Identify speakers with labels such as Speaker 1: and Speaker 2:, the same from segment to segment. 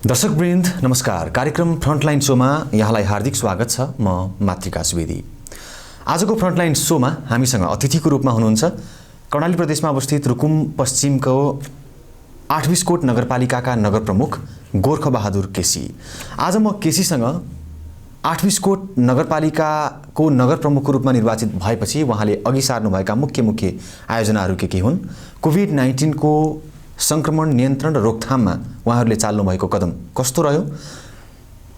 Speaker 1: दर्शकवृन्द नमस्कार। कार्यक्रम फ्रन्टलाइन शोमा यहाँलाई हार्दिक स्वागत छ। म मातृका सुवेदी। आजको फ्रन्टलाइन शोमा हामीसँग अतिथिको रूपमा हुनुहुन्छ कर्णाली प्रदेशमा अवस्थित रुकुम पश्चिमको 8 बिस्कोट नगरपालिकाका नगर प्रमुख गोर्खबहादुर केसी। आज म केसीसँग 8 बिस्कोट नगरपालिकाको नगर प्रमुखको रूपमा निर्वाचित भएपछि उहाँले अघि सार्नुभएका मुख्य आयोजनाहरू के हुन्, कोभिड-19 को संक्रमण नियन्त्रण र रोकथाममा उहाँहरूले चाल्नुभएको कदम कस्तो रह्यो,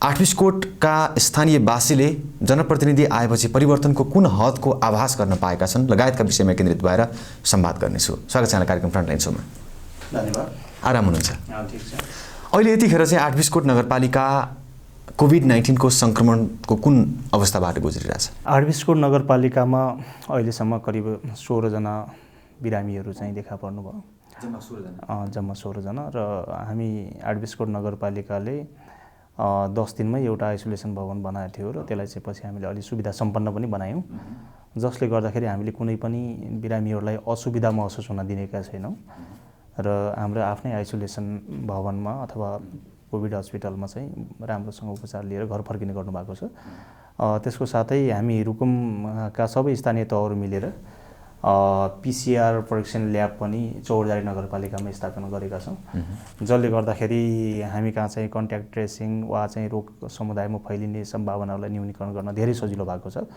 Speaker 1: 8 बिस्कोटका स्थानीयवासीले जनप्रतिनिधि आएपछि परिवर्तनको कुन हदको आभास गर्न पाएका छन् लगायतका विषयमा केन्द्रित भएर संवाद गर्नेछु। स्वागत छ कार्यक्रम फ्रन्टलाइन शोमा।
Speaker 2: धन्यवाद।
Speaker 1: आराम हुनुहुन्छ?
Speaker 2: ठीक छ।
Speaker 1: अहिले यतिखेर चाहिँ 8 बिस्कोट नगरपालिका कोभिड-19 को संक्रमणको कुन अवस्थाबाट गुज्रिरहेछ?
Speaker 2: 8 बिस्कोट नगरपालिकामा अहिलेसम्म करिब 16 जना बिरामीहरू चाहिँ देखा पर्नुभयो। जम्मा 16 जना र हामी 8 बिस्कोट नगरपालिकाले 10 दिनमै एउटा आइसोलेसन भवन बनाएको थियो र त्यसलाई चाहिँ पछि हामीले अलि सुविधा सम्पन्न पनि बनायौँ, जसले गर्दाखेरि हामीले कुनै पनि बिरामीहरूलाई असुविधा महसुस हुन दिएका छैनौँ र हाम्रो आफ्नै आइसोलेसन भवनमा अथवा कोभिड हस्पिटलमा चाहिँ राम्रोसँग उपचार लिएर घर फर्किने गर्नुभएको छ। त्यसको साथै हामी रुकुमका सबै स्थानीय तहहरू मिलेर पीसीआर परीक्षण ल्याब पनि चौरजारी नगरपालिकामा स्थापना गरेका छौँ, जसले गर्दाखेरि हामी कहाँ चाहिँ कन्ट्याक्ट ट्रेसिङ वा चाहिँ रोग समुदायमा फैलिने सम्भावनालाई न्यूनीकरण गर्न धेरै सजिलो भएको छ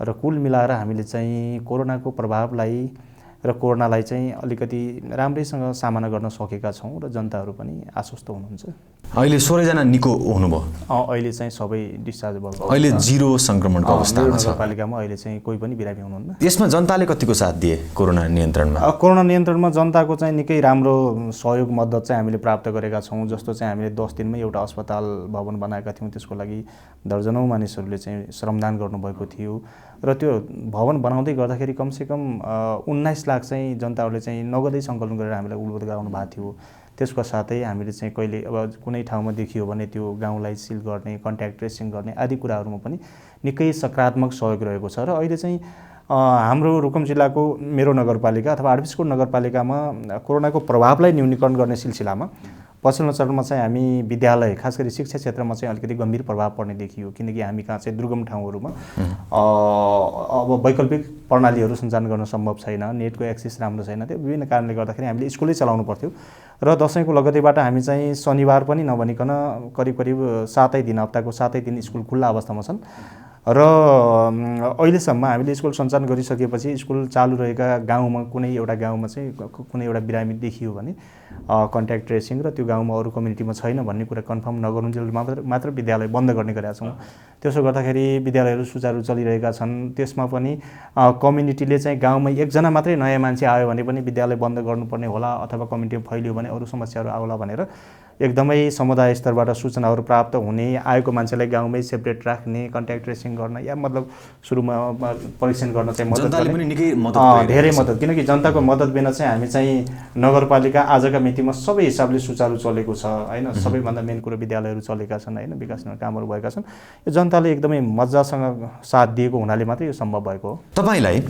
Speaker 2: र कुल मिलाएर हामीले चाहिँ कोरोनाको प्रभावलाई र कोरोनालाई चाहिँ अलिकति राम्रैसँग सामना गर्न सकेका छौँ र जनताहरू पनि आश्वस्त हुनुहुन्छ।
Speaker 1: अहिले 16 जना निको हुनुभयो?
Speaker 2: अहिले चाहिँ सबै डिस्चार्ज भएको,
Speaker 1: अहिले जीरो संक्रमणको अवस्थामा छ।
Speaker 2: नगरपालिकामा अहिले चाहिँ कोही पनि बिरामी हुनुहुन्न।
Speaker 1: यसमा जनताले कतिको साथ दिए कोरोना नियन्त्रणमा?
Speaker 2: कोरोना नियन्त्रणमा जनताको चाहिँ निकै राम्रो सहयोग मद्दत चाहिँ हामीले प्राप्त गरेका छौँ। जस्तो चाहिँ हामीले 10 दिनमै एउटा अस्पताल भवन बनाएका थियौँ, त्यसको लागि दर्जनौँ मानिसहरूले चाहिँ श्रमदान गर्नुभएको थियो र त्यो भवन बनाउँदै गर्दाखेरि कमसेकम 19 लाख चाहिँ जनताहरूले चाहिँ नगदै सङ्कलन गरेर हामीलाई उपलब्ध गराउनु भएको थियो। त्यसको साथै हामीले चाहिँ कहिले अब कुनै ठाउँमा देखियो भने त्यो गाउँलाई सिल गर्ने, कन्ट्याक्ट ट्रेसिङ गर्ने आदि कुराहरूमा पनि निकै सकारात्मक सहयोग रहेको छ र अहिले चाहिँ हाम्रो रुकुम जिल्लाको मेरो नगरपालिका अथवा 8 बिस्कोट नगरपालिकामा कोरोनाको प्रभावलाई न्यूनीकरण गर्ने सिलसिलामा पछिल्लो चरणमा चाहिँ हामी विद्यालय खास गरी शिक्षा क्षेत्रमा चाहिँ अलिकति गम्भीर प्रभाव पर्ने देखियो, किनकि हामी कहाँ चाहिँ दुर्गम ठाउँहरूमा अब वैकल्पिक प्रणालीहरू सञ्चालन गर्न सम्भव छैन, नेटको एक्सेस राम्रो छैन। त्यो विभिन्न कारणले गर्दाखेरि हामीले स्कुलै चलाउनु पर्थ्यो र दसैँको लगत्तैबाट हामी चाहिँ शनिबार पनि नभनिकन करिब 7 दिन, हप्ताको 7 दिन स्कुल खुल्ला अवस्थामा छन् र अहिलेसम्म हामीले स्कुल सञ्चालन गरिसकेपछि स्कुल चालु रहेका गाउँमा कुनै एउटा गाउँमा चाहिँ कुनै एउटा बिरामी देखियो भने कन्ट्याक्ट ट्रेसिङ र त्यो गाउँमा अरू कम्युनिटीमा छैन भन्ने कुरा कन्फर्म नगरुन्जेल मात्र विद्यालय बन्द गर्ने गरेका छौँ। त्यसो गर्दाखेरि विद्यालयहरू सुचारू चलिरहेका छन्। त्यसमा पनि कम्युनिटीले चाहिँ गाउँमा एकजना मात्रै नयाँ मान्छे आयो भने पनि विद्यालय बन्द गर्नुपर्ने होला अथवा कम्युनिटीमा फैलियो भने अरू समस्याहरू आउला भनेर एकदमै समुदाय स्तरबाट सूचनाहरू प्राप्त हुने, आएको मान्छेलाई गाउँमै सेपरेट राख्ने, कन्ट्याक्ट ट्रेसिङ गर्न या मतलब सुरुमा परीक्षण गर्न चाहिँ मद्दत गर्ने धेरै मद्दत, किनकि जनताको मद्दत बिना चाहिँ हामी चाहिँ नगरपालिका आजका मितिमा सबै हिसाबले सुचारू चलेको छ हैन। सबैभन्दा मेन कुरो विद्यालयहरू चलेका छन् हैन, विकास कामहरू भएका छन्। यो जनताले एकदमै मजासँग साथ दिएको हुनाले मात्रै यो सम्भव भएको हो।
Speaker 1: तपाईलाई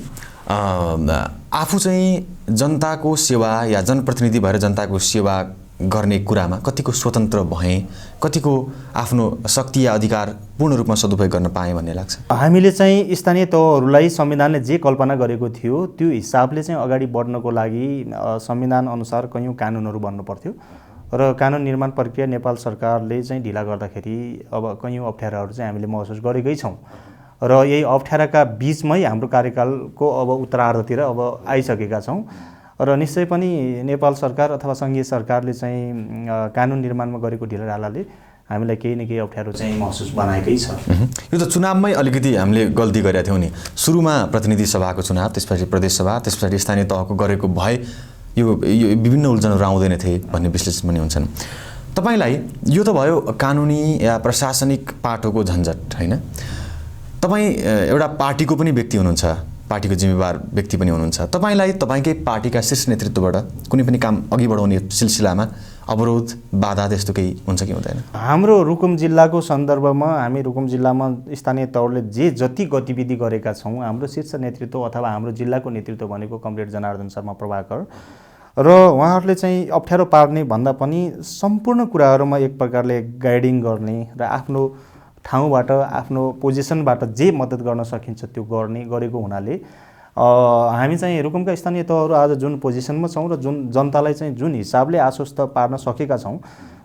Speaker 1: आफू चाहिँ जनताको सेवा या जनप्रतिनिधि भएर जनताको सेवा गर्ने कुरामा कतिको स्वतन्त्र भए, कतिको आफ्नो शक्ति या अधिकार पूर्ण रूपमा सदुपयोग गर्न पाए भन्ने लाग्छ?
Speaker 2: हामीले चाहिँ स्थानीय तहहरूलाई संविधानले जे कल्पना गरेको थियो त्यो हिसाबले चाहिँ अगाडि बढ्नको लागि संविधान अनुसार कयौँ कानुनहरू बन्नु पर्थ्यो र कानुन निर्माण प्रक्रिया नेपाल सरकारले चाहिँ ढिला गर्दाखेरि अब कयौँ अप्ठ्याराहरू चाहिँ हामीले महसुस गरेकै छौँ र यही अप्ठ्याराका बीचमै हाम्रो कार्यकालको अब उत्तरार्धतिर अब आइसकेका छौँ र निश्चय पनि नेपाल सरकार अथवा सङ्घीय सरकारले चाहिँ कानुन निर्माणमा गरेको ढिलाढालाले हामीलाई केही न केही अप्ठ्यारो चाहिँ महसुस बनाएकै छ।
Speaker 1: यो त चुनावमै अलिकति हामीले गल्ती गरेका थियौँ नि। सुरुमा प्रतिनिधि सभाको चुनाव, त्यसपछि प्रदेश सभा, त्यसपछि स्थानीय तहको गरेको भए यो विभिन्न उल्झनहरू आउँदैन थिए भन्ने विश्लेषण पनि हुन्छन्। तपाईँलाई यो त भयो कानुनी या प्रशासनिक पाटोको झन्झट होइन, तपाईँ एउटा पार्टीको पनि व्यक्ति हुनुहुन्छ, पार्टीको जिम्मेवार व्यक्ति पनि हुनुहुन्छ। तपाईलाई तपाईकै पार्टीका शीर्ष नेतृत्वबाट कुनै पनि काम अघि बढाउने सिलसिलामा अवरोध बाधा त्यस्तो केही हुन्छ कि हुँदैन?
Speaker 2: हाम्रो रुकुम जिल्लाको सन्दर्भमा हामी रुकुम जिल्लामा स्थानीय तौरले जति गतिविधि गरेका छौँ, हाम्रो शीर्ष नेतृत्व अथवा हाम्रो जिल्लाको नेतृत्व भनेको कमरेड जनार्दन शर्मा प्रभाकर र उहाँहरूले चाहिँ अप्ठ्यारो पार्ने भन्दा पनि सम्पूर्ण कुराहरूमा एक प्रकारले गाइडिङ गर्ने र आफ्नो ठाउँबाट आफ्नो पोजिसनबाट जे मद्दत गर्न सकिन्छ त्यो गरेको हुनाले हामी चाहिँ रुकुमका स्थानीय तहहरू आज जुन पोजिसनमा छौँ र जुन जनतालाई चाहिँ जुन हिसाबले आश्वस्त पार्न सकेका छौँ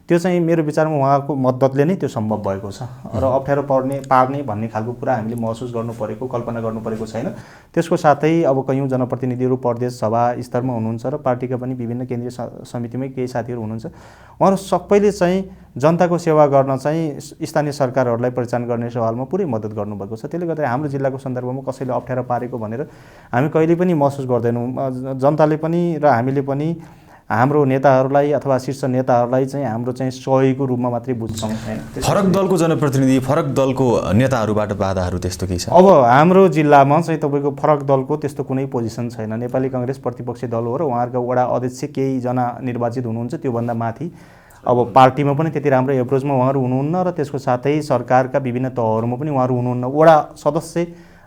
Speaker 2: त्यो चाहिँ मेरो विचारमा उहाँको मद्दतले नै त्यो सम्भव भएको छ र अप्ठ्यारो पार्ने भन्ने खालको कुरा हामीले महसुस गर्नु परेको कल्पना गर्नु परेको छैन। त्यसको साथै अब कयौँ जनप्रतिनिधिहरू प्रदेश सभा स्तरमा हुनुहुन्छ र पार्टीका पनि विभिन्न केन्द्रीय समितिमै केही साथीहरू हुनुहुन्छ। उहाँहरू सबैले चाहिँ जनताको सेवा गर्न चाहिँ स्थानीय सरकारहरूलाई परिचालन गर्ने सवालमा पुरै मद्दत गर्नुभएको छ। त्यसले गर्दा हाम्रो जिल्लाको सन्दर्भमा कसैले अप्ठ्यारो पारेको भनेर हामी कहिले पनि महसुस गर्दैनौँ। जनताले पनि र हामीले पनि हाम्रो नेताहरूलाई अथवा शीर्ष नेताहरूलाई चाहिँ हाम्रो चाहिँ सहयोगको रूपमा मात्रै बुझ्छौँ।
Speaker 1: फरक दलको जनप्रतिनिधि फरक दलको नेताहरूबाट बाधाहरू त्यस्तो केही छ?
Speaker 2: अब हाम्रो जिल्लामा चाहिँ तपाईँको फरक दलको त्यस्तो कुनै पोजिसन छैन। नेपाली काङ्ग्रेस प्रतिपक्षी दल हो र उहाँहरूको वडा अध्यक्ष केहीजना निर्वाचित हुनुहुन्छ, त्योभन्दा माथि अब पार्टीमा पनि त्यति राम्रो एप्रोचमा उहाँहरू हुनुहुन्न र त्यसको साथै सरकारका विभिन्न तहहरूमा पनि उहाँहरू हुनुहुन्न। वडा सदस्य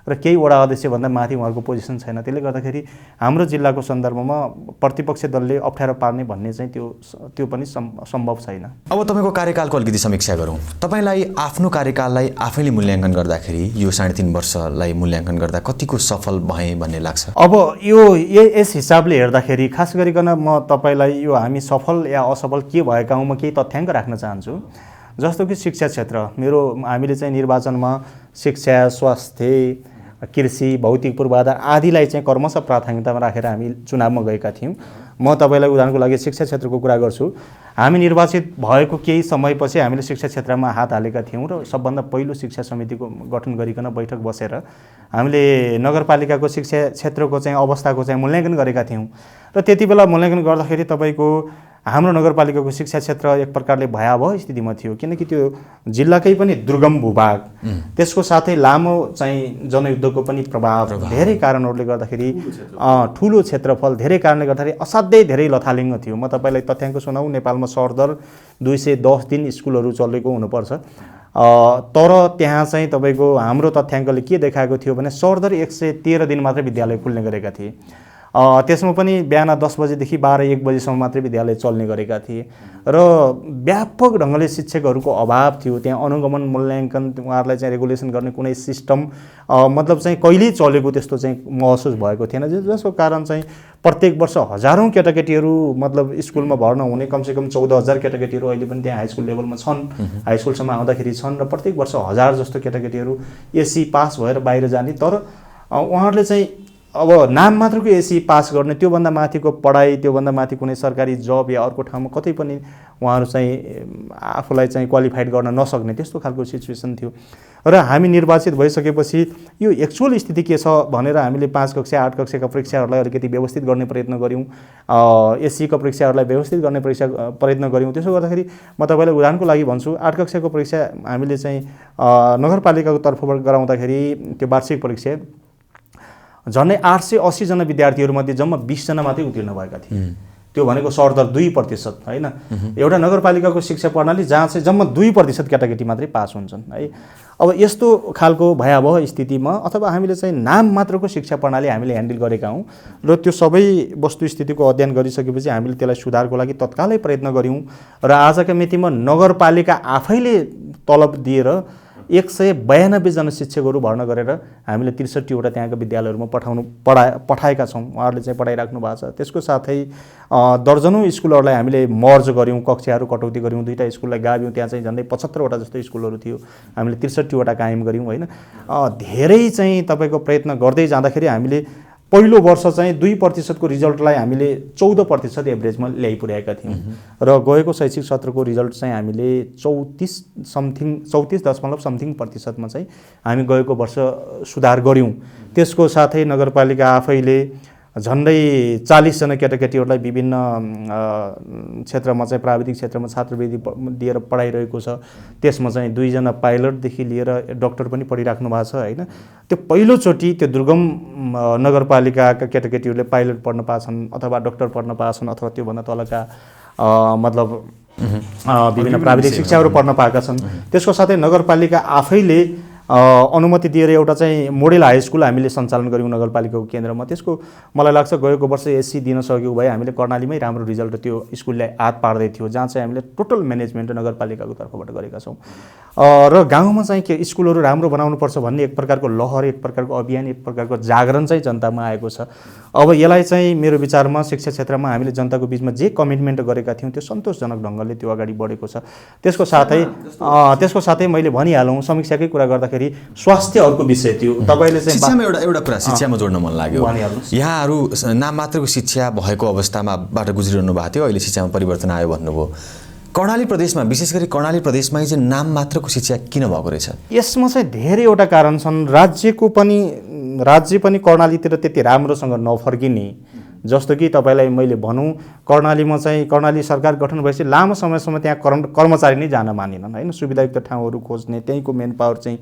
Speaker 2: र केही वडा अध्यक्षभन्दा माथि उहाँहरूको पोजिसन छैन। त्यसले गर्दाखेरि हाम्रो जिल्लाको सन्दर्भमा प्रतिपक्ष दलले अप्ठ्यारो पार्ने भन्ने चाहिँ त्यो पनि सम्भव छैन।
Speaker 1: अब तपाईँको कार्यकालको अलिकति समीक्षा गरौँ। तपाईँलाई आफ्नो कार्यकाललाई आफैले मूल्याङ्कन गर्दाखेरि यो 3.5 वर्षलाई मूल्याङ्कन गर्दा कतिको सफल भएँ भन्ने लाग्छ?
Speaker 2: अब यस हिसाबले हेर्दाखेरि खास गरिकन म तपाईँलाई यो हामी सफल या असफल के भएका हौँ म केही तथ्याङ्क राख्न चाहन्छु। जस्तो कि शिक्षा क्षेत्र हामीले चाहिँ निर्वाचनमा शिक्षा, स्वास्थ्य, कृषि, भौतिक पूर्वाधार आदिलाई चाहिँ क्रमशः प्राथमिकतामा राखेर हामी चुनावमा गएका थियौँ। म तपाईँलाई उदाहरणको लागि शिक्षा क्षेत्रको कुरा गर्छु। हामी निर्वाचित भएको केही समयपछि हामीले शिक्षा क्षेत्रमा हात हालेका थियौँ र सबभन्दा पहिलो शिक्षा समितिको गठन गरिकन बैठक बसेर हामीले नगरपालिकाको शिक्षा क्षेत्रको चाहिँ अवस्थाको चाहिँ मूल्याङ्कन गरेका थियौँ। र त्यति बेला मूल्याङ्कन गर्दाखेरि तपाईँको हाम्रो नगरपालिकाको शिक्षा क्षेत्र एक प्रकारले भयावह स्थितिमा थियो, किनकि त्यो जिल्लाकै पनि दुर्गम भूभाग, त्यसको साथै लामो चाहिँ जनयुद्धको पनि प्रभाव, धेरै कारणहरूले गर्दाखेरि ठुलो क्षेत्रफल, धेरै कारणले गर्दाखेरि असाध्यै धेरै लथालिङ्ग थियो। म तपाईँलाई तथ्याङ्क सुनाउँ, नेपालमा सरदर 210 दिन स्कुलहरू चलेको हुनुपर्छ, तर त्यहाँ चाहिँ तपाईँको हाम्रो तथ्याङ्कले के देखाएको थियो भने सरदर 113 दिन मात्रै विद्यालय खुल्ने गरेका थिए। त्यसमा पनि बिहान 10 बजेदेखि 12-1 बजीसम्म मात्रै विद्यालय चल्ने गरेका थिए र व्यापक ढङ्गले शिक्षकहरूको अभाव थियो। त्यहाँ अनुगमन मूल्याङ्कन उहाँहरूलाई चाहिँ रेगुलेसन गर्ने कुनै सिस्टम मतलब चाहिँ कहिल्यै चलेको त्यस्तो चाहिँ महसुस भएको थिएन, जसको कारण चाहिँ प्रत्येक वर्ष हजारौँ केटाकेटीहरू मतलब स्कुलमा भर्ना हुने, कमसेकम 14,000 केटाकेटीहरू अहिले पनि त्यहाँ हाई स्कुल लेभलमा छन्, हाई स्कुलसम्म आउँदाखेरि छन् र प्रत्येक वर्ष 1000 जस्तो केटाकेटीहरू एससी पास भएर बाहिर जाने। तर उहाँहरूले चाहिँ अब नाम मात्रको एससी पास गर्ने, त्योभन्दा माथिको पढाइ, त्योभन्दा माथि कुनै सरकारी जब या अर्को ठाउँमा कतै पनि उहाँहरू चाहिँ आफूलाई चाहिँ क्वालिफाइड गर्न नसक्ने त्यस्तो खालको सिचुएसन थियो। र हामी निर्वाचित भइसकेपछि यो एक्चुअल स्थिति के छ भनेर हामीले 5 कक्षा 8 कक्षाका परीक्षाहरूलाई अलिकति व्यवस्थित गर्ने प्रयत्न गऱ्यौँ, एससीका परीक्षाहरूलाई व्यवस्थित गर्ने प्रयत्न गऱ्यौँ। त्यसो गर्दाखेरि म तपाईँलाई उदाहरणको लागि भन्छु, 8 कक्षाको परीक्षा हामीले चाहिँ नगरपालिकाको तर्फबाट गराउँदाखेरि त्यो वार्षिक परीक्षा झन्डै 880 जना विद्यार्थीहरूमध्ये जम्मा 20 जना मात्रै उत्तीर्ण भएका थिए। त्यो भनेको सरदर 2% होइन। एउटा नगरपालिकाको शिक्षा प्रणाली जहाँ चाहिँ जम्मा 2% केटाकेटी मात्रै पास हुन्छन् है। अब यस्तो खालको भयावह स्थितिमा अथवा हामीले चाहिँ नाम मात्रको शिक्षा प्रणाली हामीले ह्यान्डल गरेका हौँ र त्यो सबै वस्तुस्थितिको अध्ययन गरिसकेपछि हामीले त्यसलाई सुधारको लागि तत्कालै प्रयत्न गऱ्यौँ र आजका मितिमा नगरपालिका आफैले तलब दिएर 192 जना शिक्षकहरू भर्ना गरेर हामीले 63वटा त्यहाँका विद्यालयहरूमा पठाएका छौँ। उहाँहरूले चाहिँ पढाइराख्नु भएको छ। त्यसको साथै दर्जनौँ स्कुलहरूलाई हामीले मर्ज गऱ्यौँ, कक्षाहरू कटौती गऱ्यौँ, 2टा स्कुललाई गाभ्यौँ। त्यहाँ चाहिँ झन्डै 75वटा जस्तो स्कुलहरू थियो, हामीले 63वटा कायम गऱ्यौँ होइन। धेरै चाहिँ तपाईँको प्रयत्न गर्दै जाँदाखेरि हामीले पहिलो वर्ष चाहिँ 2% को रिजल्टलाई हामीले 14% एभरेजमा ल्याइ पुर्याएका थियौँ र गएको शैक्षिक सत्रको रिजल्ट चाहिँ हामीले 34.समथिङ% चाहिँ हामी गएको वर्ष सुधार गऱ्यौँ। त्यसको साथै नगरपालिका आफैले झन्डै 40 जना केटाकेटीहरूलाई विभिन्न क्षेत्रमा चाहिँ प्राविधिक क्षेत्रमा छात्रवृत्ति दिएर पढाइरहेको छ। त्यसमा चाहिँ 2 जना पाइलटदेखि लिएर डाक्टर पनि पढिराख्नु भएको छ होइन। त्यो पहिलोचोटि त्यो दुर्गम नगरपालिकाका केटाकेटीहरूले पाइलट पढ्न पाछन् अथवा डाक्टर पढ्न पाछन् अथवा त्योभन्दा तलका मतलब विभिन्न प्राविधिक शिक्षाहरू पढ्न पाएका छन्। त्यसको साथै नगरपालिका आफैले अनुमति दिएर एउटा चाहिँ मोडेल हाई स्कुल हामीले सञ्चालन गऱ्यौँ नगरपालिकाको केन्द्रमा। त्यसको मलाई लाग्छ गएको वर्ष एससी दिन सक्यो भए हामीले कर्णालीमै राम्रो रिजल्ट त्यो स्कुललाई हात पार्दै थियो, जहाँ चाहिँ हामीले टोटल म्यानेजमेन्ट नगरपालिकाको तर्फबाट गरेका छौँ। र गाउँमा चाहिँ के स्कुलहरू राम्रो बनाउनुपर्छ भन्ने एक प्रकारको लहर, एक प्रकारको अभियान, एक प्रकारको जागरण चाहिँ जनतामा आएको छ। अब यसलाई चाहिँ मेरो विचारमा शिक्षा क्षेत्रमा हामीले जनताको बिचमा जे कमिटमेन्ट गरेका थियौँ त्यो सन्तोषजनक ढङ्गले त्यो अगाडि बढेको छ। त्यसको साथै मैले भनिहालौँ, समीक्षाकै कुरा गर्दाखेरि स्वास्थ्य अर्को विषय थियो। तपाईँले चाहिँ
Speaker 1: शिक्षामा एउटा कुरा शिक्षामा जोड्न मन लाग्यो। यहाँहरू नाम मात्रको शिक्षा भएको अवस्थामा बाट गुज्रिरहनु भएको थियो, अहिले शिक्षामा परिवर्तन आयो भन्नुभयो। कर्णाली प्रदेशमा, विशेष गरी कर्णाली प्रदेशमा चाहिँ नाम मात्रको शिक्षा किन भएको रहेछ?
Speaker 2: यसमा चाहिँ धेरैवटा कारण छन्। राज्य पनि कर्णालीतिर त्यति राम्रोसँग नफर्किने, जस्तो कि तपाईँलाई मैले भनौँ, कर्णालीमा चाहिँ कर्णाली सरकार गठन भएपछि लामो समयसम्म त्यहाँ कर्मचारी नै जान मानिनन् होइन। सुविधायुक्त ठाउँहरू खोज्ने, त्यहीँको मेन पावर चाहिँ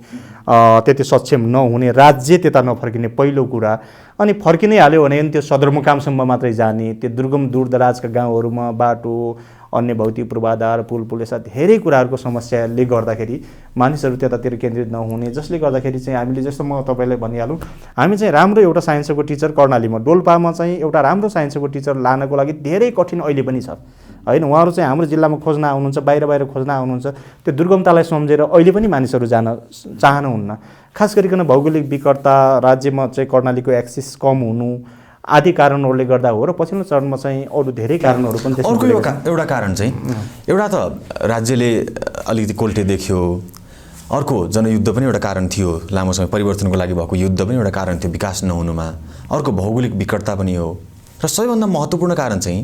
Speaker 2: त्यति सक्षम नहुने, राज्य त्यता नफर्किने पहिलो कुरा। अनि फर्किनै हाल्यो भने त्यो सदरमुकामसम्म मात्रै जाने, त्यो दुर्गम दूरदराजका गाउँहरूमा बाटो, अन्य भौतिक पूर्वाधार, पुल यस्ता धेरै कुराहरूको समस्याले गर्दाखेरि मानिसहरू त्यतातिर केन्द्रित नहुने, जसले गर्दाखेरि चाहिँ हामीले जस्तो म तपाईँलाई भनिहालौँ, हामी चाहिँ राम्रो एउटा साइन्सको टिचर कर्णालीमा, डोल्पामा चाहिँ एउटा राम्रो साइन्सको टिचर लानको लागि धेरै कठिन अहिले पनि छ होइन। उहाँहरू चाहिँ हाम्रो जिल्लामा खोज्न आउनुहुन्छ, बाहिर खोज्न आउनुहुन्छ, त्यो दुर्गमतालाई सम्झेर अहिले पनि मानिसहरू जान चाहनुहुन्न। खास गरिकन भौगोलिक विकटता, राज्यमा चाहिँ कर्णालीको एक्सेस कम हुनु आदि कारणहरूले गर्दा हो र पछिल्लो चरणमा चाहिँ अरू धेरै कारणहरू पनि।
Speaker 1: अर्को एउटा कारण चाहिँ एउटा त राज्यले अलिकति कोल्टे देख्यो, अर्को जनयुद्ध पनि एउटा कारण थियो, लामो समय परिवर्तनको लागि भएको युद्ध पनि एउटा कारण थियो विकास नहुनुमा, अर्को भौगोलिक विकटता पनि हो, र सबैभन्दा महत्त्वपूर्ण कारण चाहिँ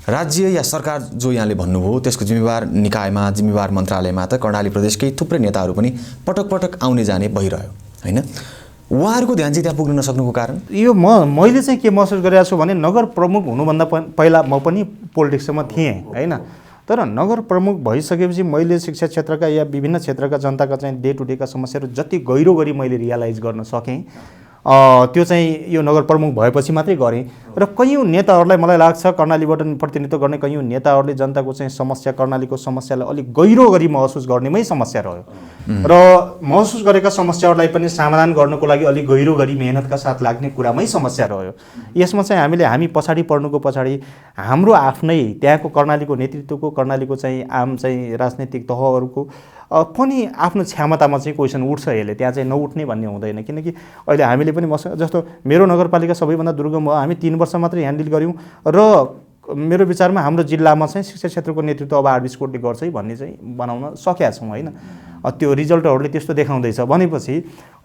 Speaker 1: राज्य या सरकार जो यहाँले भन्नुभयो त्यसको जिम्मेवार निकायमा, जिम्मेवार मन्त्रालयमा त कर्णाली प्रदेशकै थुप्रै नेताहरू पनि पटक पटक आउने जाने भइरह्यो होइन। उहाँहरूको ध्यान चाहिँ त्यहाँ पुग्न नसक्नुको कारण
Speaker 2: यो मैले चाहिँ के महसुस गरिरहेको छु भने नगर प्रमुख हुनुभन्दा पहिला म पनि पोलिटिक्समा थिएँ होइन। तर नगर प्रमुख भइसकेपछि मैले शिक्षा क्षेत्रका या विभिन्न क्षेत्रका जनताका चाहिँ डे टु डेका समस्याहरू जति गहिरो गरी मैले रियलाइज गर्न सकेँ त्यो चाहिँ यो नगर प्रमुख भएपछि मात्रै गरेँ। र कैयौँ नेताहरूलाई मलाई लाग्छ कर्णालीबाट प्रतिनिधित्व गर्ने कैयौँ नेताहरूले जनताको चाहिँ समस्या, कर्णालीको समस्यालाई अलिक गहिरो गरी महसुस गर्नेमै समस्या रह्यो र महसुस गरेका समस्याहरूलाई पनि समाधान गर्नको लागि अलिक गहिरो गरी मेहनतका साथ लाग्ने कुरामै समस्या रह्यो। यसमा चाहिँ हामी पछाडि पर्नुको पछाडि हाम्रो आफ्नै त्यहाँको कर्णालीको नेतृत्वको, कर्णालीको चाहिँ आम चाहिँ राजनैतिक तहहरूको पनि आफ्नो क्षमतामा चाहिँ क्वेसन उठ्छ। यसले त्यहाँ चाहिँ नउठ्ने भन्ने हुँदैन, किनकि अहिले हामीले पनि जस्तो मेरो नगरपालिका सबैभन्दा दुर्गम हो, हामी 3 वर्ष मात्रै ह्यान्डल गऱ्यौँ र मेरो विचारमा हाम्रो जिल्लामा चाहिँ शिक्षा क्षेत्रको नेतृत्व अब आरबी कोटले गर्छ है भन्ने चाहिँ बनाउन सकेका छौँ होइन। त्यो रिजल्टहरूले त्यस्तो देखाउँदैछ भनेपछि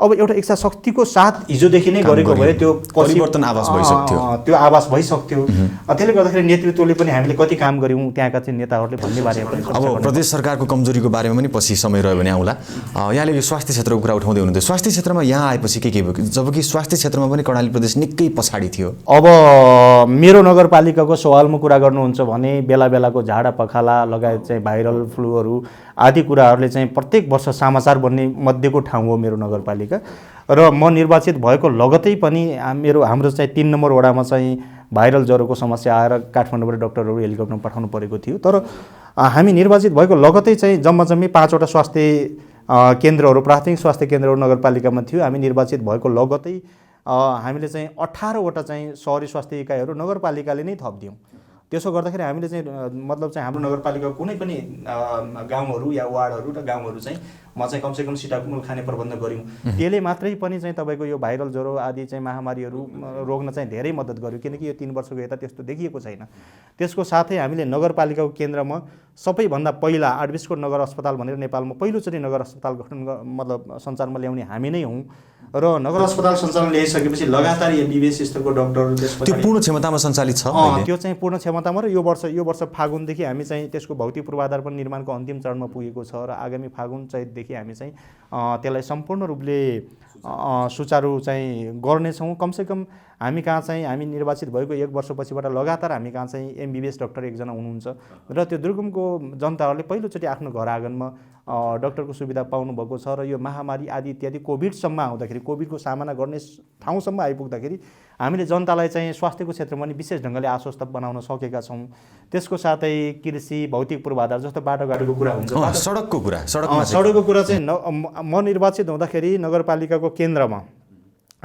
Speaker 2: अब एउटा इच्छा शक्तिको साथ हिजोदेखि नै गरेको भए त्यो
Speaker 1: परिवर्तन आवाज भइसक्थ्यो,
Speaker 2: त्यो आवाज भइसक्थ्यो। त्यसले गर्दाखेरि नेतृत्वले पनि हामीले कति काम गऱ्यौँ त्यहाँका चाहिँ नेताहरूले भन्ने बारेमा पनि।
Speaker 1: अब प्रदेश सरकारको कमजोरीको बारेमा पनि पछि समय रह्यो भने आउँला। यहाँले यो स्वास्थ्य क्षेत्रको कुरा उठाउँदै हुनुहुन्थ्यो, स्वास्थ्य क्षेत्रमा यहाँ आएपछि के भयो, जबकि स्वास्थ्य क्षेत्रमा पनि कर्णाली प्रदेश निकै पछाडि थियो।
Speaker 2: अब मेरो नगरपालिकाको सवालमा कुरा गर्नुहुन्छ भने बेला बेलाको झाडा पखाला लगायत चाहिँ भाइरल फ्लूहरू आदि कुराहरूले चाहिँ प्रत्येक वर्ष समाचार बन्ने मध्येको ठाउँ हो मेरो नगरपालिका। र म निर्वाचित भएको लगतै पनि हाम्रो चाहिँ 3 नम्बर वडामा चाहिँ भाइरल ज्वरोको समस्या आएर काठमाडौँबाट डाक्टरहरू हेलिकप्टरमा पठाउनु परेको थियो। तर हामी निर्वाचित भएको लगतै चाहिँ जम्मै 5वटा स्वास्थ्य केन्द्रहरू, प्राथमिक स्वास्थ्य केन्द्रहरू नगरपालिकामा थियो। हामी निर्वाचित भएको लगतै हामीले चाहिँ 18वटा चाहिँ सहरी स्वास्थ्य इकाइहरू नगरपालिकाले नै थपिदियौँ। त्यसो गर्दाखेरि हामीले चाहिँ मतलब चाहिँ हाम्रो नगरपालिकाको कुनै पनि गाउँहरू या वार्डहरू र गाउँहरू चाहिँ म चाहिँ कमसेकम सिटाकुमल खाने प्रबन्ध गऱ्यौँ। त्यसले मात्रै पनि चाहिँ तपाईँको यो भाइरल ज्वरो आदि चाहिँ महामारीहरू रोक्न चाहिँ धेरै मद्दत गर्यो, किनकि यो 3 वर्षको यता त्यस्तो देखिएको छैन। त्यसको साथै हामीले नगरपालिकाको केन्द्रमा सबैभन्दा पहिला आरबीकोट नगर अस्पताल भनेर नेपालमा पहिलोचोटि नगर अस्पताल गठन मतलब सञ्चारमा ल्याउने हामी नै हौँ। र नगर अस्पताल सञ्चालन ल्याइसकेपछि लगातार एमबीबीएस स्तरको डाक्टरहरू
Speaker 1: त्यो पूर्ण क्षमतामा सञ्चालित छ।
Speaker 2: त्यो चाहिँ पूर्ण क्षमतामा र यो वर्ष फागुनदेखि हामी चाहिँ त्यसको भौतिक पूर्वाधार पनि निर्माणको अन्तिम चरणमा पुगेको छ र आगामी फागुन चैतदेखि हामी चाहिँ त्यसलाई सम्पूर्ण रूपले सुचारू चाहिँ गर्नेछौँ। कमसेकम हामी कहाँ चाहिँ हामी निर्वाचित भएको 1 वर्षपछिबाट लगातार हामी कहाँ चाहिँ एमबिबिएस डाक्टर एकजना हुनुहुन्छ र त्यो दुर्गमको जनताहरूले पहिलोचोटि आफ्नो घर आँगनमा डाक्टरको सुविधा पाउनुभएको छ र यो महामारी आदि इत्यादि कोभिडसम्म आउँदाखेरि कोभिडको सामना गर्ने ठाउँसम्म आइपुग्दाखेरि हामीले जनतालाई चाहिँ स्वास्थ्यको क्षेत्रमा पनि विशेष ढङ्गले आश्वस्त बनाउन सकेका छौँ। त्यसको साथै कृषि भौतिक पूर्वाधार जस्तो बाटोघाटोको कुरा हुन्छ, सडकको कुरा चाहिँ म निर्वाचित हुँदाखेरि नगरपालिकाको केन्द्रमा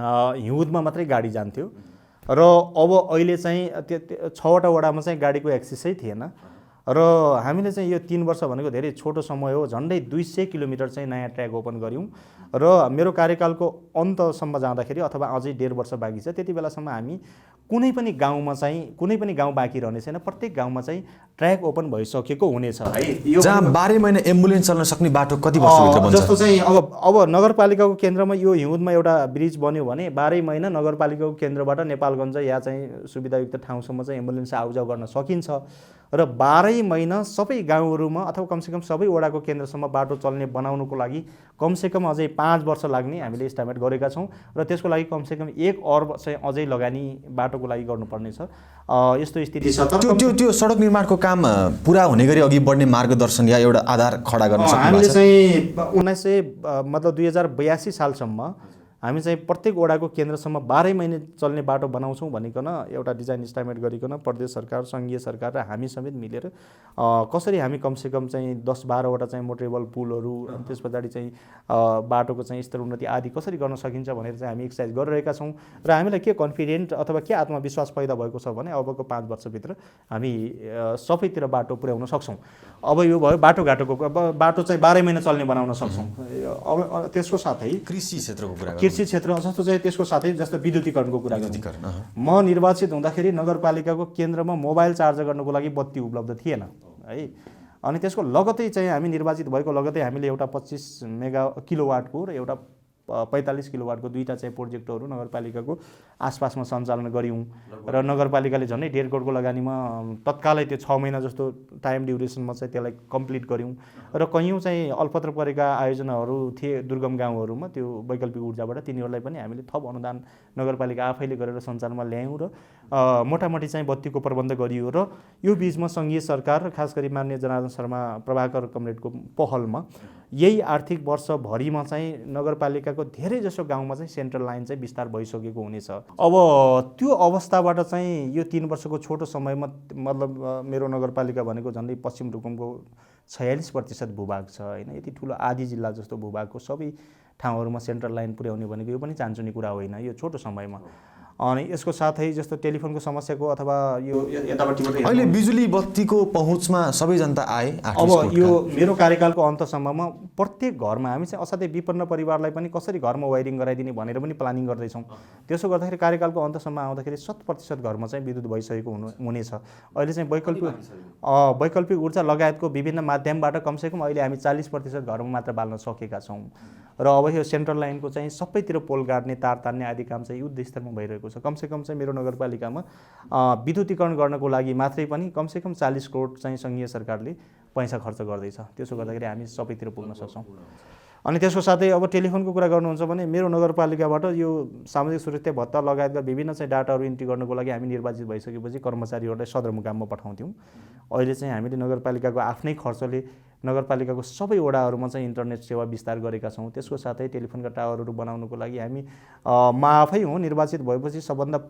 Speaker 2: हिउँदमा मात्रै गाडी जान्थ्यो र अब अहिले चाहिँ 6वटा वडामा चाहिँ गाडीको एक्सेसै थिएन र हामीले चाहिँ यो 3 वर्ष भनेको धेरै छोटो समय हो। झन्डै 200 किलोमिटर चाहिँ नयाँ ट्र्याक ओपन गऱ्यौँ र मेरो कार्यकालको अन्तसम्म जाँदाखेरि अथवा अझै 1.5 वर्ष बाँकी छ, त्यति बेलासम्म हामी कुनै पनि गाउँ बाँकी रहने छैन। प्रत्येक गाउँमा चाहिँ ट्र्याक ओपन भइसकेको हुनेछ है।
Speaker 1: जहाँ 12 महिना एम्बुलेन्स चल्न सक्ने बाटो कति वर्षभित्र बन्छ?
Speaker 2: जस्तो चाहिँ अब नगरपालिकाको केन्द्रमा यो हिउँदमा एउटा ब्रिज बन्यो भने 12 महिना नगरपालिकाको केन्द्रबाट नेपालगञ्ज या चाहिँ सुविधायुक्त ठाउँसम्म चाहिँ एम्बुलेन्स आउजाउ गर्न सकिन्छ र 12 महिना सबै गाउँहरूमा अथवा कमसेकम सबै वडाको केन्द्रसम्म बाटो चल्ने बनाउनुको लागि कमसेकम अझै 5 वर्ष लाग्ने हामीले एस्टिमेट गरेका छौँ र त्यसको लागि कमसेकम 1 अर्ब चाहिँ अझै लगानी बाटोको लागि गर्नुपर्ने छ। यस्तो स्थिति छ।
Speaker 1: त्यो सडक निर्माणको काम पुरा हुने गरी अघि बढ्ने मार्गदर्शन या एउटा आधार खडा गर्न सक्नुहुन्छ?
Speaker 2: हामीले चाहिँ 2082 सालसम्म हामी चाहिँ प्रत्येक वडाको केन्द्रसम्म 12 महिने चल्ने बाटो बनाउँछौँ भनिकन एउटा डिजाइन एस्टिमेट गरिकन प्रदेश सरकार, सङ्घीय सरकार र हामी समेत मिलेर कसरी हामी कमसेकम चाहिँ 10-12वटा चाहिँ मोटरेबल पुलहरू अनि त्यस पछाडि चाहिँ बाटोको चाहिँ स्तरोन्नति आदि कसरी गर्न सकिन्छ भनेर चाहिँ हामी एक्सर्साइज गरिरहेका छौँ र हामीलाई के कन्फिडेन्ट अथवा के आत्मविश्वास पैदा भएको छ भने अबको 5 वर्षभित्र हामी सबैतिर बाटो पुर्याउन सक्छौँ। अब यो भयो बाटोघाटोको, बाटो चाहिँ 12 महिना चल्ने बनाउन सक्छौँ। अब त्यसको साथै
Speaker 1: कृषि क्षेत्रको कुरा,
Speaker 2: कृषि क्षेत्र जस्तो चाहिँ त्यसको साथै जस्तो विद्युतीकरणको कुरा म निर्वाचित हुँदाखेरि नगरपालिकाको केन्द्रमा मोबाइल चार्ज गर्नको लागि बत्ती उपलब्ध थिएन है। अनि त्यसको लगतै चाहिँ हामी निर्वाचित भएको लगतै हामीले एउटा 25 किलोवाटको र एउटा 45 किलोवाटको दुईटा चाहिँ प्रोजेक्टहरू नगरपालिकाको आसपासमा सञ्चालन गऱ्यौँ र नगरपालिकाले झन्डै 1.5 करोडको लगानीमा तत्कालै त्यो 6 महिना जस्तो टाइम ड्युरेसनमा चाहिँ त्यसलाई कम्प्लिट गऱ्यौँ र कयौँ चाहिँ अल्पत्र परेका आयोजनाहरू थिए दुर्गम गाउँहरूमा त्यो वैकल्पिक ऊर्जाबाट तिनीहरूलाई पनि हामीले थप अनुदान नगरपालिका आफैले गरेर सञ्चालनमा ल्यायौँ र मोटामोटी चाहिँ बत्तीको प्रबन्ध गरियो र यो बीचमा सङ्घीय सरकार र खास गरी माननीय जनार्दन शर्मा प्रभाकर कमरेडको पहलमा यही आर्थिक वर्षभरिमा चाहिँ नगरपालिकाको धेरै जसो गाउँमा चाहिँ सेन्ट्रल लाइन चाहिँ विस्तार भइसकेको हुनेछ। अब त्यो अवस्थाबाट चाहिँ यो 3 वर्षको छोटो समयमा मतलब मेरो नगरपालिका भनेको झन्डै पश्चिम रुकुमको 46% भूभाग छ होइन। यति ठुलो आधी जिल्ला जस्तो भूभागको सबै ठाउँहरूमा सेन्ट्रल लाइन पुर्याउने भनेको यो पनि चान्चुने कुरा होइन यो छोटो समयमा। अनि यसको साथै जस्तो टेलिफोनको समस्याको अथवा यो यतापट्टि
Speaker 1: अहिले बिजुली बत्तीको पहुँचमा सबै जनता आए।
Speaker 2: अब यो मेरो कार्यकालको अन्तसम्ममा प्रत्येक घरमा हामी चाहिँ असाध्यै विपन्न परिवारलाई पनि कसरी घरमा वायरिङ गराइदिने भनेर पनि प्लानिङ गर्दैछौँ। त्यसो गर्दाखेरि कार्यकालको अन्तसम्म आउँदाखेरि 100% घरमा चाहिँ विद्युत भइसकेको हुनेछ। अहिले चाहिँ वैकल्पिक ऊर्जा लगायतको विभिन्न माध्यमबाट कमसेकम अहिले हामी 40% घरमा मात्र बाल्न सकेका छौँ र अब यो सेन्ट्रल लाइनको चाहिँ सबैतिर पोल गाड्ने तार तान्ने आदि काम चाहिँ युद्ध स्तरमा भइरहेको छ। कमसेकम चाहिँ मेरो नगरपालिकामा विद्युतीकरण गर्नको लागि मात्रै पनि कमसेकम 40 करोड चाहिँ सङ्घीय सरकारले पैसा खर्च गर्दैछ। त्यसो गर्दाखेरि हामी सबैतिर पुग्न सक्छौँ। अनि त्यसको साथै अब टेलिफोनको कुरा गर्नुहुन्छ भने मेरो नगरपालिकाबाट यो सामाजिक सुरक्षा भत्ता लगायतका विभिन्न चाहिँ डाटाहरू इन्ट्री गर्नको लागि हामी निर्वाचित भइसकेपछि कर्मचारीहरूलाई सदरमुकाममा पठाउँथ्यौँ। अहिले चाहिँ हामीले नगरपालिकाको आफ्नै खर्चले नगरपालिकाको सबै वडाहरूमा चाहिँ इन्टरनेट सेवा विस्तार गरेका छौँ। त्यसको साथै टेलिफोनका टावरहरू बनाउनको लागि हामी म आफै हुँ निर्वाचित भएपछि सबभन्दा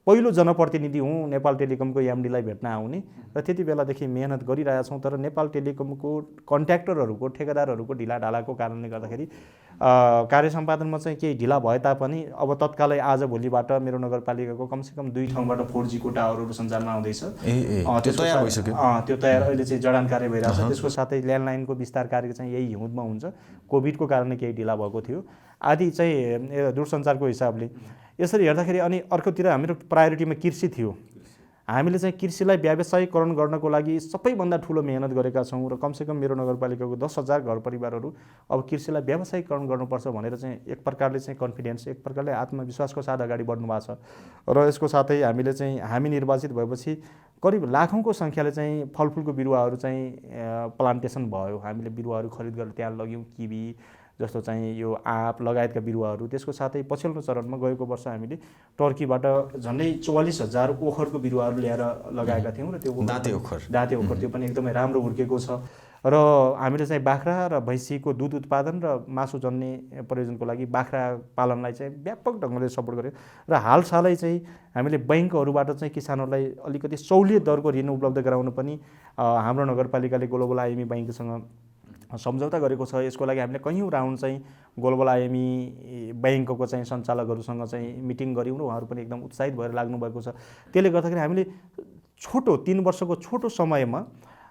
Speaker 2: पहिलो जनप्रतिनिधि हुँ नेपाल टेलिकमको एमडीलाई भेट्न आउने र त्यति बेलादेखि मेहनत गरिरहेका छौँ। तर नेपाल टेलिकमको कन्ट्र्याक्टरहरूको ठेकेदारहरूको ढिलाढालाको कारणले गर्दाखेरि कार्य सम्पादनमा चाहिँ केही ढिला भए तापनि अब तत्कालै आजभोलिबाट मेरो नगरपालिकाको कमसेकम 2 ठाउँबाट 4G को टावरहरू सञ्चालनमा आउँदैछ। त्यो तयार अहिले चाहिँ जडान कार्य भइरहेको छ। त्यसको साथै ल्यान्डलाइनको विस्तार कार्य चाहिँ यही हिउँदमा हुन्छ। कोभिडको कारणले केही ढिला भएको थियो आदि चाहिँ दूरसञ्चारको हिसाबले। यसरी हेर्दाखेरि अनि अर्कोतिर हाम्रो प्रायोरिटीमा कृषि थियो। हामीले चाहिँ कृषिलाई व्यावसायीकरण गर्नको लागि सबैभन्दा ठुलो मेहनत गरेका छौँ र कमसेकम मेरो नगरपालिकाको 10,000 घर परिवारहरू अब कृषिलाई व्यावसायीकरण गर्नुपर्छ भनेर चाहिँ एक प्रकारले चाहिँ कन्फिडेन्स, एक प्रकारले आत्मविश्वासको साथ अगाडि बढ्नु भएको छ। र यसको साथै हामी निर्वाचित भएपछि करिब लाखौँको सङ्ख्याले चाहिँ फलफुलको बिरुवाहरू चाहिँ प्लान्टेसन भयो। हामीले बिरुवाहरू खरिद गरेर त्यहाँ लग्यौँ। किवी, जस्तो चाहिँ यो आँप लगायतका बिरुवाहरू। त्यसको साथै पछिल्लो चरणमा गएको वर्ष हामीले टर्कीबाट झन्डै 44,000 ओखरको बिरुवाहरू ल्याएर लगाएका थियौँ र त्यो दाँते ओखर त्यो पनि एकदमै राम्रो हुर्केको छ। र हामीले चाहिँ बाख्रा र भैँसीको दुध उत्पादन र मासु जन्ने प्रयोजनको लागि बाख्रा पालनलाई चाहिँ व्यापक ढङ्गले सपोर्ट गर्यो र हालसालै चाहिँ हामीले बैङ्कहरूबाट चाहिँ किसानहरूलाई अलिकति सहुलियत दरको ऋण उपलब्ध गराउनु पनि हाम्रो नगरपालिकाले ग्लोबल आइएमई बैङ्कसँग सम्झौता गरेको छ। यसको लागि हामीले कैयौँ राउन्ड चाहिँ ग्लोबल आइएमई बैङ्कको चाहिँ सञ्चालकहरूसँग चाहिँ मिटिङ गऱ्यौँ र उहाँहरू पनि एकदम उत्साहित भएर लाग्नु भएको छ। त्यसले गर्दाखेरि हामीले छोटो 3 वर्षको छोटो समयमा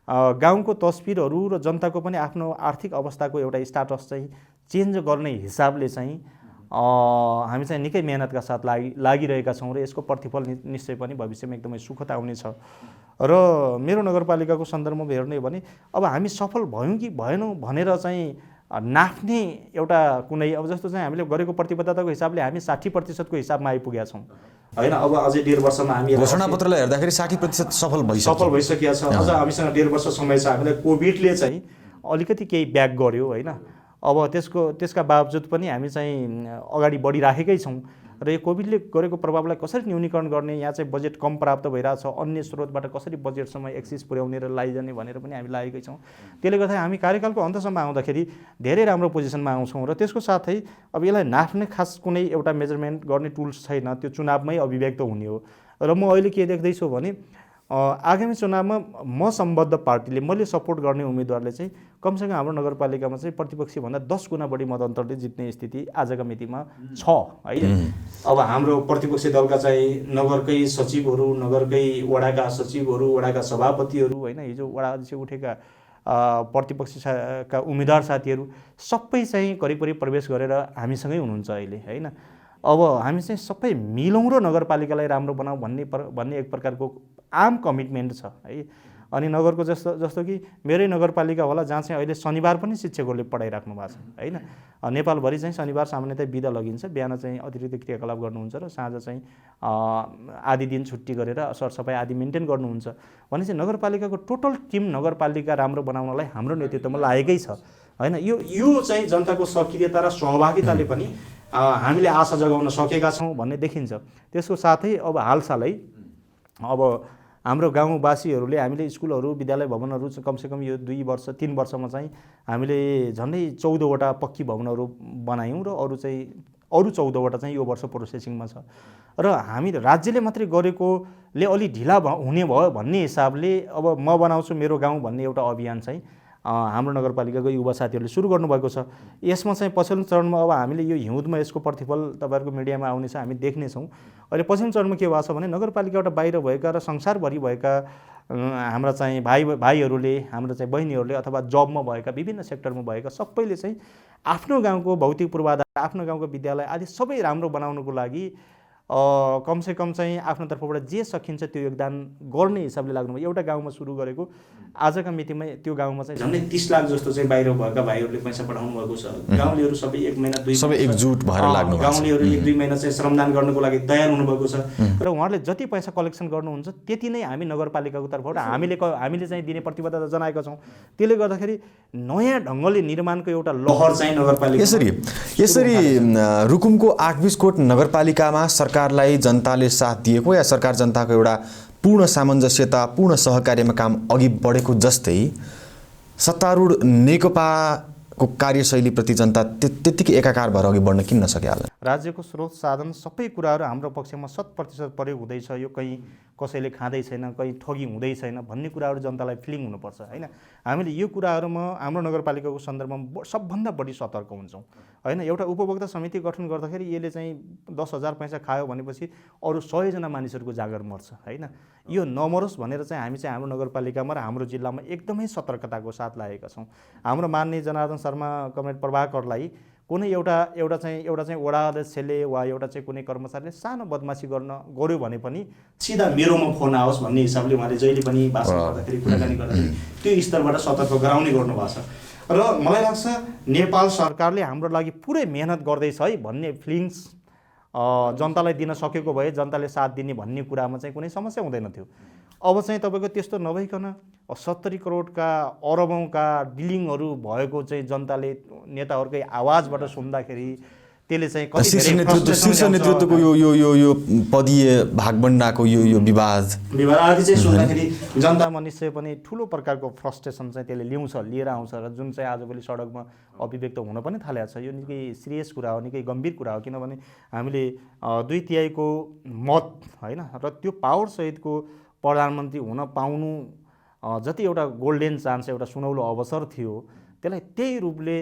Speaker 2: गाउँको तस्बिरहरू र जनताको पनि आफ्नो आर्थिक अवस्थाको एउटा स्टाटस चाहिँ चेन्ज गर्ने हिसाबले चाहिँ हामी चाहिँ निकै मेहनतका साथ लागिरहेका छौँ र यसको प्रतिफल निश्चय पनि भविष्यमा एकदमै सुखद आउनेछ। र मेरो नगरपालिकाको सन्दर्भमा हेर्ने भने अब हामी सफल भयौँ कि भएनौँ भनेर चाहिँ नाप्ने एउटा कुनै अब जस्तो चाहिँ हामीले गरेको प्रतिबद्धताको हिसाबले हामी 60% हिसाबमा आइपुगेका छौँ होइन। अब अझै 1.5 वर्षमा हामी
Speaker 1: घोषणापत्रलाई हेर्दाखेरि 60% सफल
Speaker 2: भइसकेको छ। अझ हामीसँग 1.5 वर्ष समय छ। हामीलाई कोभिडले चाहिँ अलिकति केही ब्याक गर्यो होइन। अब त्यसका बावजुद पनि हामी चाहिँ अगाडि बढिराखेकै छौँ र यो कोभिडले गरेको प्रभावलाई कसरी न्यूनीकरण गर्ने, यहाँ चाहिँ बजेट कम प्राप्त भइरहेछ, अन्य स्रोतबाट कसरी बजेटसम्म एक्सिस पुर्याउने र लैजाने भनेर पनि हामी लागेकै छौँ। त्यसले गर्दा हामी कार्यकालको अन्तसम्म आउँदाखेरि धेरै राम्रो पोजिसनमा आउँछौँ र त्यसको साथै अब यसलाई नाप्ने खास कुनै एउटा मेजरमेन्ट गर्ने टुल्स छैन, त्यो चुनावमै अभिव्यक्त हुने हो। र म अहिले के देख्दैछु भने आगामी चुनावमा म सम्बद्ध पार्टीले मैले सपोर्ट गर्ने उम्मेदवारले चाहिँ कमसेकम हाम्रो नगरपालिकामा चाहिँ प्रतिपक्षीभन्दा 10 गुणा बढी मतअन्तरले जित्ने स्थिति आजका मितिमा छ है। अब हाम्रो प्रतिपक्षी दलका चाहिँ नगरकै सचिवहरू, नगरकै वडाका सचिवहरू, वडाका सभापतिहरू होइन, हिजो वडा अध्यक्ष उठेका प्रतिपक्षका उम्मेदवार साथीहरू सबै चाहिँ करिब प्रवेश गरेर हामीसँगै हुनुहुन्छ अहिले होइन। अब हामी चाहिँ सबै मिलौँ र नगरपालिकालाई राम्रो बनाऊ भन्ने एक प्रकारको आम कमिटमेन्ट छ है। अनि नगरको जस्तो कि मेरै नगरपालिका होला जहाँ चाहिँ अहिले शनिबार पनि शिक्षकहरूले पढाइराख्नु भएको छ होइन। नेपालभरि चाहिँ शनिबार सामान्यतया बिदा लगिन्छ, बिहान चाहिँ अतिरिक्त क्रियाकलाप गर्नुहुन्छ र साँझ चाहिँ आधी दिन छुट्टी गरेर सरसफाइ आदि मेन्टेन गर्नुहुन्छ भने चाहिँ नगरपालिकाको टोटल टिम नगरपालिका राम्रो बनाउनलाई हाम्रो नेतृत्वमा लागेकै छ होइन। यो चाहिँ जनताको सक्रियता र सहभागिताले पनि हामीले आशा जगाउन सकेका छौँ भन्ने देखिन्छ। त्यसको साथै अब हालसालै अब हाम्रो गाउँवासीहरूले हामीले स्कुलहरू, विद्यालय भवनहरू कमसेकम यो 3 वर्षमा चाहिँ हामीले झन्डै 14वटा पक्की भवनहरू बनायौँ र अरू 14वटा चाहिँ यो वर्ष प्रोसेसिङमा छ। र हामी राज्यले मात्रै गरेकोले अलि ढिला हुने भयो भन्ने हिसाबले अब म बनाउँछु मेरो गाउँ भन्ने एउटा अभियान चाहिँ हाम्रो नगरपालिकाको युवा साथीहरूले सुरु गर्नुभएको छ। यसमा चाहिँ पछिल्लो चरणमा अब हामीले यो हिउँदमा यसको प्रतिफल तपाईँहरूको मिडियामा आउनेछ, हामी देख्नेछौँ। अहिले पछिल्लो चरणमा के भएको छ भने नगरपालिकाबाट बाहिर भएका र संसारभरि भएका हाम्रा चाहिँ भाइहरूले, हाम्रो चाहिँ बहिनीहरूले अथवा जबमा भएका विभिन्न सेक्टरमा भएका सबैले चाहिँ आफ्नो गाउँको भौतिक पूर्वाधार, आफ्नो गाउँको विद्यालय आदि सबै राम्रो बनाउनुको लागि कमसेकम चाहिँ आफ्नो तर्फबाट जे सकिन्छ त्यो योगदान गर्ने हिसाबले लाग्नुभयो। एउटा गाउँमा सुरु गरेको आजका मितिमा त्यो गाउँमा चाहिँ झन्डै 30 लाख जस्तो चाहिँ बाहिर भएका भाइहरूले पैसा पठाउनु भएको छ। गाउँलेहरू सबै 1 महिना 2
Speaker 1: सबै एकजुट भएर लाग्नु,
Speaker 2: गाउँलेहरू 1-2 महिना चाहिँ श्रमदान गर्नको लागि तयार हुनुभएको छ र उहाँहरूले जति पैसा कलेक्सन गर्नुहुन्छ त्यति नै हामी नगरपालिकाको तर्फबाट हामीले चाहिँ दिने प्रतिबद्धता जनाएका छौँ। त्यसले गर्दाखेरि नयाँ ढङ्गले निर्माणको एउटा लहर चाहिँ नगरपालिका
Speaker 1: यसरी रुकुमको 8-20 कोट नगरपालिकामा सरकारलाई जनताले साथ दिएको या सरकार जनताको एउटा पूर्ण सामञ्जस्यता, पूर्ण सहकार्यमा काम अघि बढेको जस्तै सत्तारूढ नेकपाको कार्यशैलीप्रति जनता त्यत्तिकै एकाकार भएर अघि बढ्न किन नसके होला?
Speaker 2: राज्यको स्रोत साधन सबै कुराहरू हाम्रो पक्षमा 100% प्रयोग हुँदैछ, यो कहीँ कसैले खाँदै छैन, कहीँ ठगी हुँदै छैन भन्ने कुराहरू जनतालाई फिलिङ हुनुपर्छ होइन। हामीले यो कुराहरूमा हाम्रो नगरपालिकाको सन्दर्भमा सबभन्दा बढी सतर्क हुन्छौँ होइन। एउटा उपभोक्ता समिति गठन गर्दाखेरि यसले चाहिँ 10,000 पैसा खायो भनेपछि अरू 100 जना मानिसहरूको जागर मर्छ होइन। यो नमरोस् भनेर चाहिँ हामी चाहिँ हाम्रो नगरपालिकामा र हाम्रो जिल्लामा एकदमै सतर्कताको साथ लागेका छौँ। हाम्रो माननीय जनार्दन शर्मा कमरेड प्रभाकरलाई कुनै एउटा चाहिँ वडा अध्यक्षले वा एउटा चाहिँ कुनै कर्मचारीले सानो बदमासी गर्यो भने पनि सिधा मेरोमा फोन आओस् भन्ने हिसाबले उहाँले जहिले पनि भाषण गर्दाखेरि कुराकानी गर्दाखेरि त्यो स्तरबाट सतर्क गराउने गर्नुभएको छ। र मलाई लाग्छ नेपाल सरकारले हाम्रो लागि पुरै मेहनत गर्दैछ है भन्ने फिलिङ्स जनतालाई दिन सकेको भए जनताले साथ दिने भन्ने कुरामा चाहिँ कुनै समस्या हुँदैन थियो। अब चाहिँ तपाईँको त्यस्तो नभइकन 70 करोडका अरबौँका डिलिङहरू भएको चाहिँ जनताले नेताहरूकै आवाजबाट सुन्दाखेरि त्यसले चाहिँ कति
Speaker 1: शीर्ष
Speaker 2: धेरै
Speaker 1: नेतृत्व
Speaker 2: frustration
Speaker 1: शीर्ष
Speaker 2: ल्याउँछ।
Speaker 1: नेतृत्वको यो पदीय भागबण्डाको यो विवाद
Speaker 2: विवाद आदि चाहिँ सुन्दाखेरि जनतामा निश्चय पनि ठुलो प्रकारको फ्रस्ट्रेसन चाहिँ त्यसले लिएर आउँछ र जुन चाहिँ आजभोलि सडकमा अभिव्यक्त हुन पनि थालेको छ। यो निकै सिरियस कुरा हो, निकै गम्भीर कुरा हो, किनभने हामीले 2/3 मत होइन र त्यो पावर सहितको प्रधानमन्त्री हुन पाउनु जति एउटा गोल्डेन चान्स, एउटा सुनौलो अवसर थियो, त्यसलाई त्यही रूपले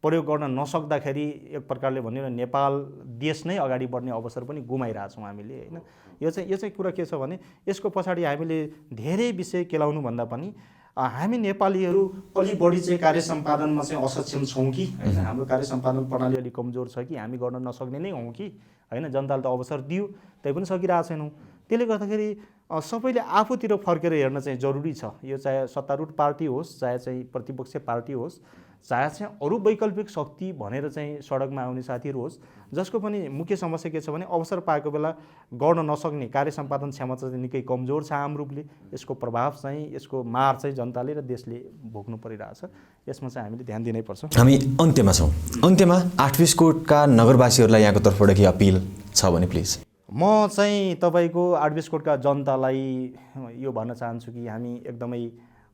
Speaker 2: प्रयोग गर्न नसक्दाखेरि एक प्रकारले भन्यो भने नेपाल देश नै अगाडि बढ्ने अवसर पनि गुमाइरहेछौँ हामीले होइन। यो चाहिँ कुरा के छ भने यसको पछाडि हामीले धेरै विषय केलाउनु भन्दा पनि हामी नेपालीहरू अलि बढी चाहिँ कार्य सम्पादनमा चाहिँ असक्षम छौँ कि होइन, हाम्रो कार्य सम्पादन प्रणाली अलिक कमजोर छ कि, हामी गर्न नसक्ने नै हौँ कि होइन। जनताले त अवसर दियो तै पनि सकिरहेको छैनौँ। त्यसले गर्दाखेरि सबैले आफूतिर फर्केर हेर्न चाहिँ जरुरी छ। यो चाहे सत्तारूढ पार्टी होस्, चाहे चाहिँ प्रतिपक्ष पार्टी होस्, चाहे चाहिँ अरू वैकल्पिक शक्ति भनेर चाहिँ सडकमा आउने साथीहरू होस्, जसको पनि मुख्य समस्या के छ भने अवसर पाएको बेला गर्न नसक्ने कार्य सम्पादन क्षमता चाहिँ निकै कमजोर छ आम रूपले। यसको प्रभाव चाहिँ, यसको मार चाहिँ जनताले र देशले भोग्नु परिरहेछ। यसमा चाहिँ हामीले ध्यान दिनैपर्छ।
Speaker 1: हामी अन्त्यमा छौँ। अन्त्यमा 8 कोटका नगरवासीहरूलाई यहाँको तर्फबाट के अपिल छ भने प्लिज।
Speaker 2: म चाहिँ तपाईँको 8 कोटका जनतालाई यो भन्न चाहन्छु कि हामी एकदमै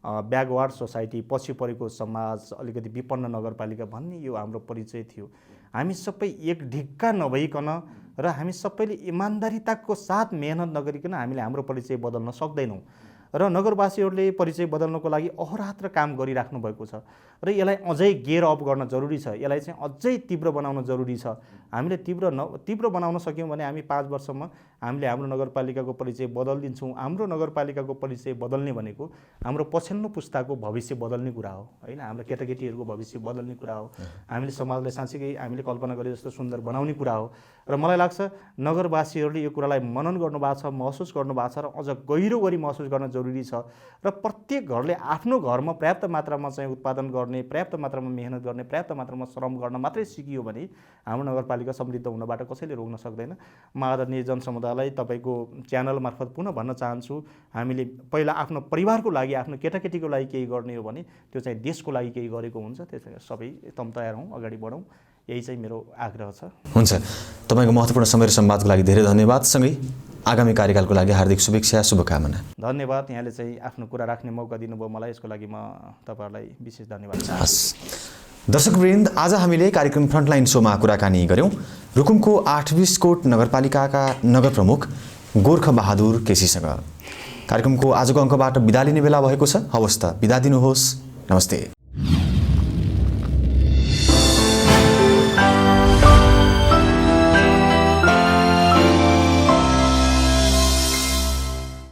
Speaker 2: ब्याकवार्ड सोसाइटी, पछि परेको समाज, अलिकति विपन्न नगरपालिका भन्ने यो हाम्रो परिचय थियो। हामी सबै एक ढिक्का नभइकन र हामी सबैले इमान्दारिताको साथ मेहनत नगरिकन हामीले हाम्रो परिचय बदल्न सक्दैनौँ र नगरवासीहरूले परिचय बदल्नको लागि अहोरात्र काम गरिराख्नु भएको छ र यसलाई अझै गेयर अप गर्न जरुरी छ। यसलाई चाहिँ अझै तीव्र बनाउन जरुरी छ। हामीले तीव्र बनाउन सक्यौँ भने हामी 5 वर्षमा हामीले हाम्रो नगरपालिकाको परिचय बदलिदिन्छौँ। हाम्रो नगरपालिकाको परिचय बदल्ने भनेको हाम्रो पछिल्लो पुस्ताको भविष्य बदल्ने कुरा हो होइन, हाम्रो केटाकेटीहरूको भविष्य बदल्ने कुरा हो। हामीले समाजलाई साँच्चै हामीले कल्पना गरे जस्तो सुन्दर बनाउने कुरा हो र मलाई लाग्छ नगरवासीहरूले यो कुरालाई मनन गर्नुभएको छ, महसुस गर्नुभएको छ र अझ गहिरो गरी महसुस गर्न जरुरी छ। र प्रत्येक घरले आफ्नो घरमा पर्याप्त मात्रामा चाहिँ उत्पादन गर्ने, पर्याप्त मात्रामा मेहनत गर्ने, पर्याप्त मात्रामा श्रम गर्न मात्रै सिकियो भने हाम्रो नगरपालिका समृद्ध हुनबाट कसैले रोक्न सक्दैन। म आदरणीय जनसमुदायलाई तपाईँको च्यानल मार्फत पुनः भन्न चाहन्छु, हामीले पहिला आफ्नो परिवारको लागि, आफ्नो केटाकेटीको लागि केही गर्ने हो भने त्यो चाहिँ देशको लागि केही गरेको हुन्छ। त्यसैले सबै तम तयार हौँ, अगाडि बढौँ, यही चाहिँ मेरो आग्रह छ।
Speaker 1: हुन्छ, तपाईँको महत्त्वपूर्ण समय र संवादको लागि धेरै धन्यवाद। सँगै आगामी कार्यकालको लागि हार्दिक शुभेच्छा, शुभकामना।
Speaker 2: धन्यवाद। यहाँले चाहिँ आफ्नो कुरा राख्ने मौका दिनुभयो मलाई, यसको लागि म तपाईँहरूलाई विशेष धन्यवाद चाहन्छु।
Speaker 1: हस्, दर्शकवृन्द, आज हामीले कार्यक्रम फ्रन्टलाइन शोमा कुराकानी गऱ्यौँ रुकुमको 8 कोट नगरपालिकाका नगर प्रमुख गोर्खबहादुर केसीसँग। कार्यक्रमको आजको अङ्कबाट बिदा लिने बेला भएको छ। हवस् त, बिदा दिनुहोस्। नमस्ते।